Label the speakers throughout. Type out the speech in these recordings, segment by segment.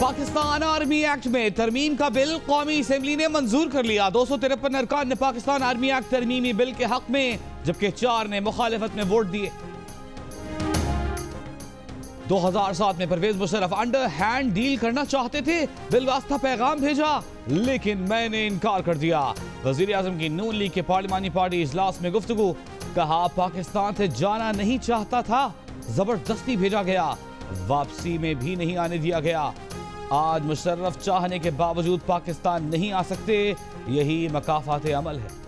Speaker 1: Pakistan army act में तरमीम का बिल कौमी असेंबली ने मंजूर कर लिया। 253 अरकान ने पाकिस्तान आर्मी एक्ट तरमीमी बिल के हक में, जबकि 4 ने मुखालिफत में वोट दिए। 2007 में Parvez Musharraf underhand deal करना चाहते थे, बिल वास्ता पैगाम भेजा, लेकिन मैंने इनकार कर दिया। वजीर आजम की नून लीग के पार्लिमानी पार्टी इजलास में गुफ्तगू, कहा पाकिस्तान से जाना नहीं चाहता था, जबरदस्ती भेजा गया, वापसी में भी नहीं आने दिया गया। आज मुशर्रफ चाहने के बावजूद पाकिस्तान नहीं आ सकते, यही मकाफात अमल है।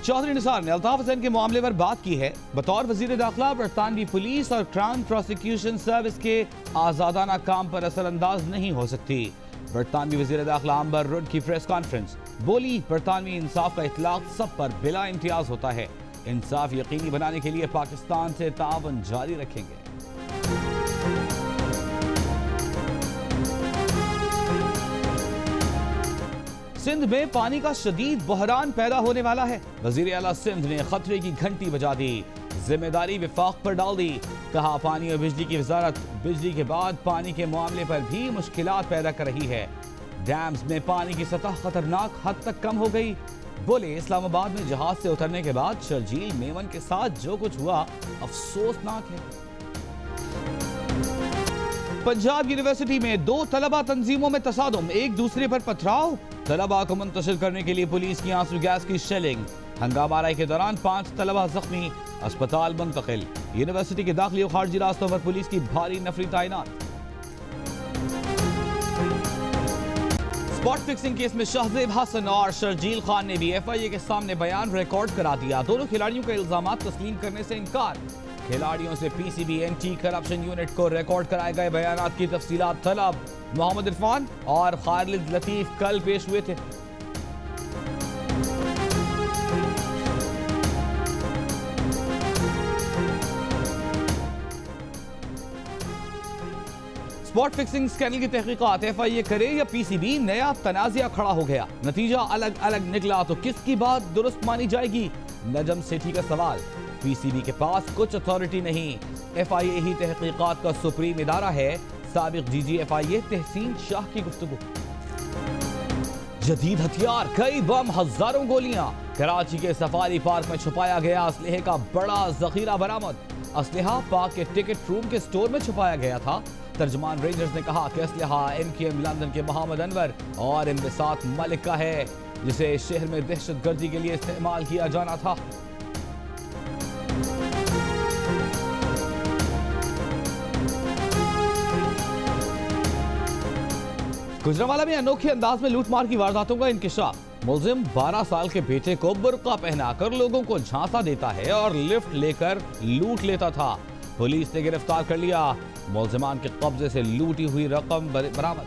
Speaker 1: चौधरी निसार ने अल्ताफ हुसैन के मामले पर बात की है। बतौर वजीर दाखिला बरतानवी पुलिस और क्राउन प्रोसिक्यूशन सर्विस के आजादाना काम पर असरअंदाज नहीं हो सकती। बरतानवी वजीर दाखिला अम्बर रुड की प्रेस कॉन्फ्रेंस, बोली बरतानवी इंसाफ का इतलाक सब पर बिला इम्तियाज होता है, इंसाफ यकीनी बनाने के लिए पाकिस्तान से तावन जारी रखेंगे। सिंध में पानी का शदीद बहरान पैदा होने वाला है। वजीर आला सिंध ने खतरे की घंटी बजा दी, जिम्मेदारी विफाक पर डाल दी। कहा पानी और बिजली की वजारत बिजली के बाद पानी के मामले पर भी मुश्किलात पैदा कर रही है। डैम्स में पानी की सतह खतरनाक हद तक कम हो गई। बोले इस्लामाबाद में जहाज से उतरने के बाद शर्जील मेमन के साथ जो कुछ हुआ अफसोसनाक है। पंजाब यूनिवर्सिटी में 2 तलबा तंजीमों में तसादुम, एक दूसरे पर पथराव, तलबा को मुंतशिर करने के लिए पुलिस की आंसू गैस की शेलिंग, हंगामाराई के दौरान 5 तलबा जख्मी, अस्पताल मुंतकिल। यूनिवर्सिटी के दाखिली और खारजी रास्तों पर पुलिस की भारी नफरी तैनात। स्पॉट फिक्सिंग केस में शाहजेब हसन और शर्जील खान ने भी FIA के सामने बयान रिकॉर्ड करा दिया। दोनों खिलाड़ियों का इल्जामात तस्लीम करने से इनकार। खिलाड़ियों से PCB एंटी करप्शन यूनिट को रिकॉर्ड कराए गए बयानात की तफसीलात तलब। मोहम्मद इरफान और खालिद लतीफ कल पेश हुए थे। स्पॉट फिक्सिंग स्कैंडल की तहकीकात FIA करे या PCB, नया तनाज़ा खड़ा हो गया। नतीजा अलग अलग निकला तो किसकी बात दुरुस्त मानी जाएगी? नजम सेठी का सवाल। PCB के पास कुछ अथॉरिटी नहीं, FIA ही तहकीकात का सुप्रीम इदारा है। साबिक DG FIA तहसीन शाह की गुफ्तगू। जदीद हथियार, कई बम, हजारों गोलियां, कराची के सफारी पार्क में छुपाया गया असलहे का बड़ा जखीरा बरामद। असलहा पाक के टिकट रूम के स्टोर में छुपाया गया था। तर्जमान रेंजर्स ने कहा कि असलहा MKM लंदन के मोहम्मद अनवर और इम्बिसात मलिक का है, जिसे शहर में दहशतगर्दी के लिए इस्तेमाल किया जाना था। गुजरांवाला में अनोखे अंदाज में लूटमार की वारदातों का इंकिशाफ। मुलजिम 12 साल के बेटे को बुर्का पहनाकर लोगों को झांसा देता है और लिफ्ट लेकर लूट लेता था। पुलिस ने गिरफ्तार कर लिया। मुलजिमान के कब्जे से लूटी हुई रकम बरामद।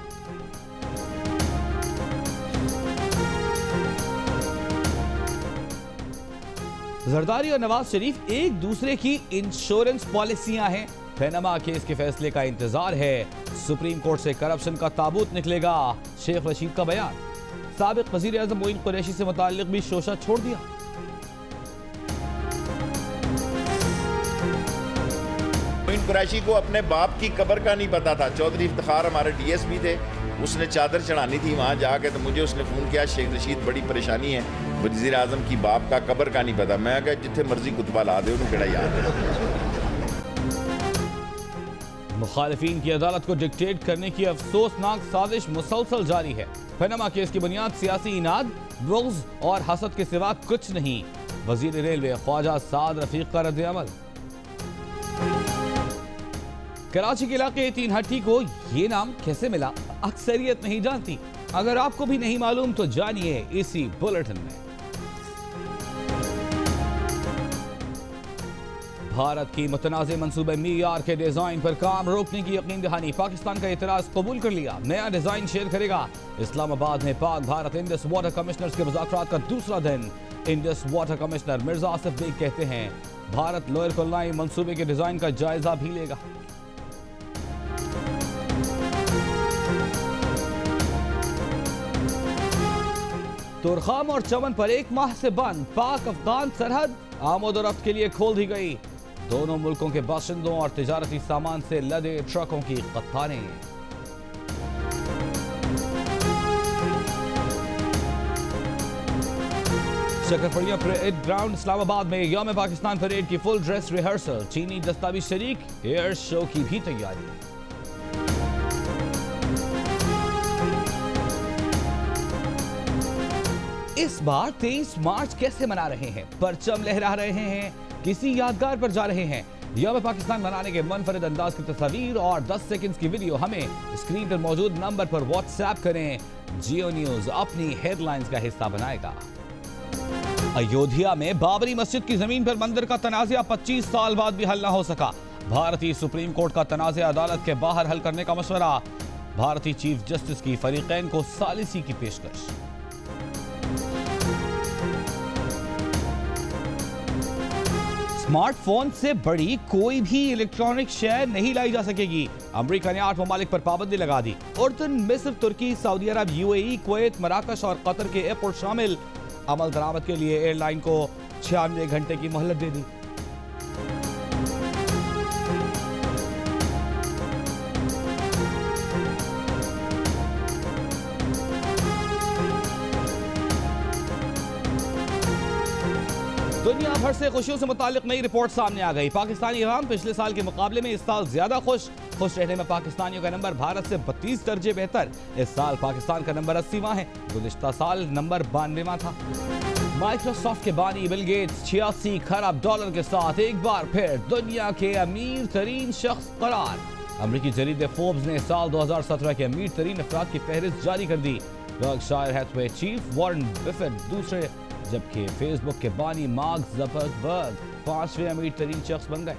Speaker 1: जरदारी और नवाज शरीफ एक दूसरे की इंश्योरेंस पॉलिसियां हैं। पैनामा केस के फैसले का इंतजार है। सुप्रीम कोर्ट से करप्शन का ताबूत निकलेगा, शेख रशीद का बयान। साबिक वजीर आजम मोइन कुरैशी से मुताल्लिक भी शोशा छोड़ दिया।
Speaker 2: मोइन कुरैशी को अपने बाप की कब्र का नहीं पता था। चौधरी इफ्तिखार हमारे DSP थे, उसने चादर चढ़ानी थी वहाँ जाके, तो मुझे उसने फ़ोन किया, शेख रशीद बड़ी परेशानी है, वज़ीर आज़म की बाप का कब्र का नहीं पता। मैं कहा जिथे मर्जी कुतबा ला दे, उन्होंने केड़ा याद है।
Speaker 1: मुखालिफिन की अदालत को डिक्टेट करने की अफसोसनाक साजिश मुसलसल जारी है। पैनामा केस की बुनियाद सियासी इनाद, बुग़्ज़ और हसद के सिवा कुछ नहीं। वजीर रेलवे ख्वाजा साद रफीक का रद्द अमल। कराची के इलाके 3 हट्टी को ये नाम कैसे मिला, अक्सरियत नहीं जानती। अगर आपको भी नहीं मालूम तो जानिए इसी बुलेटिन में। भारत की मुतनाज़े मंसूबे मीयार के डिजाइन पर काम रोकने की यकीन दहानी। पाकिस्तान का एतराज कबूल कर लिया, नया डिजाइन शेयर करेगा। इस्लामाबाद में Pak Bharat Indus water commissioners के मुज़ाकरात का दूसरा दिन। Indus water commissioner Mirza Asif Baig कहते हैं भारत लोअर कोलाई मंसूबे के डिजाइन का जायजा भी लेगा। तुरखाम और चमन पर 1 माह से बंद पाक अफगान सरहद आमद और रफ्त के लिए खोल दी गई। दोनों मुल्कों के बाशिंदों और तिजारती सामान से लदे ट्रकों की कतारें। शकरफड़िया परेड ग्राउंड इस्लामाबाद में यौम पाकिस्तान परेड की फुल ड्रेस रिहर्सल, चीनी दस्तावेज शरीक, एयर शो की भी तैयारी। इस बार 23 मार्च कैसे मना रहे हैं? परचम लहरा रहे हैं, किसी यादगार पर जा रहे हैं? यौम पाकिस्तान मनाने के मुनफरिद अंदाज की तस्वीर और 10 सेकंड्स की वीडियो हमें स्क्रीन पर मौजूद नंबर पर व्हाट्सएप करें। जियो न्यूज अपनी हेडलाइंस का हिस्सा बनाएगा। अयोध्या में बाबरी मस्जिद की जमीन पर मंदिर का तनाज़ा 25 साल बाद भी हल न हो सका। भारतीय सुप्रीम कोर्ट का तनाज़ा अदालत के बाहर हल करने का मशवरा। भारतीय चीफ जस्टिस की फरीकैन को सालिसी की पेशकश। स्मार्टफोन से बड़ी कोई भी इलेक्ट्रॉनिक शय नहीं लाई जा सकेगी। अमेरिका ने 8 ममालिक पर पाबंदी लगा दी। उर्दन, मिस्र, तुर्की, सऊदी अरब, यूएई, कुवैत, मराकश और कतर के एयरपोर्ट शामिल। अमल दरामद के लिए एयरलाइन को 96 घंटे की मोहलत दे दी। दुनिया भर से खुशियों से मुतालिक नई रिपोर्ट सामने आ गई। पाकिस्तानी अवाम पिछले साल के मुकाबले में इस साल ज्यादा खुश रहने में पाकिस्तानियों का नंबर भारत से 32 दर्जे बेहतर। इस साल पाकिस्तान का नंबर 80वां है, गुज़िश्ता साल नंबर 92वां था। माइक्रोसॉफ्ट के बानी बिल गेट्स 86 खरब डॉलर के साथ एक बार फिर दुनिया के अमीर तरीन शख्स करार। अमरीकी जरीदे फोर्ब्स ने साल 2017 के अमीर तरीन अफराद की फहरिस्त जारी कर दी। Berkshire Hathaway chief Warren Buffett दूसरे, जबकि फेसबुक के बानी मार्क ज़करबर्ग 5वें अमीर तरीन शख्स बन गए।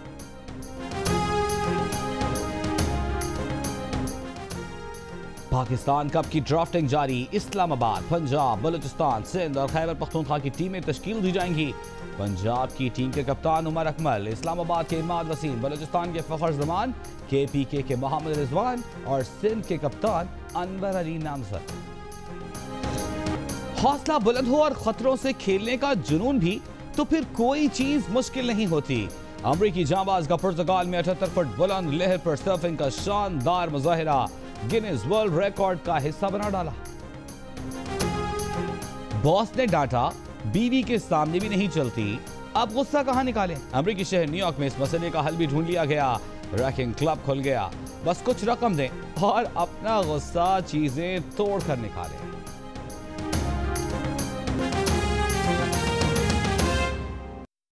Speaker 1: पाकिस्तान कप की ड्राफ्टिंग जारी। इस्लामाबाद, पंजाब, बलूचिस्तान, सिंध और खैबर पख्तूनख्वा की टीमें तश्कील दी जाएंगी। पंजाब की टीम के कप्तान उमर अकमल, इस्लामाबाद के इमाद वसीम, बलूचिस्तान के फखर जमान, KPK के मोहम्मद रिजवान और सिंध के कप्तान अनवर अली नामजद। हौसला बुलंद हो और खतरों से खेलने का जुनून भी, तो फिर कोई चीज मुश्किल नहीं होती। अमरीकी जांबाज का पुर्तगाल में 78 फुट बुलंद लहर पर सर्फिंग का शानदार मुजाहिरा गिनीज वर्ल्ड रिकॉर्ड का हिस्सा बना डाला। बॉस ने डांटा, बीवी के सामने भी नहीं चलती, अब गुस्सा कहां निकालें? अमरीकी शहर न्यूयॉर्क में इस मसले का हल भी ढूंढ लिया गया। रैकिंग क्लब खुल गया, बस कुछ रकम दें और अपना गुस्सा चीजें तोड़ कर निकालें।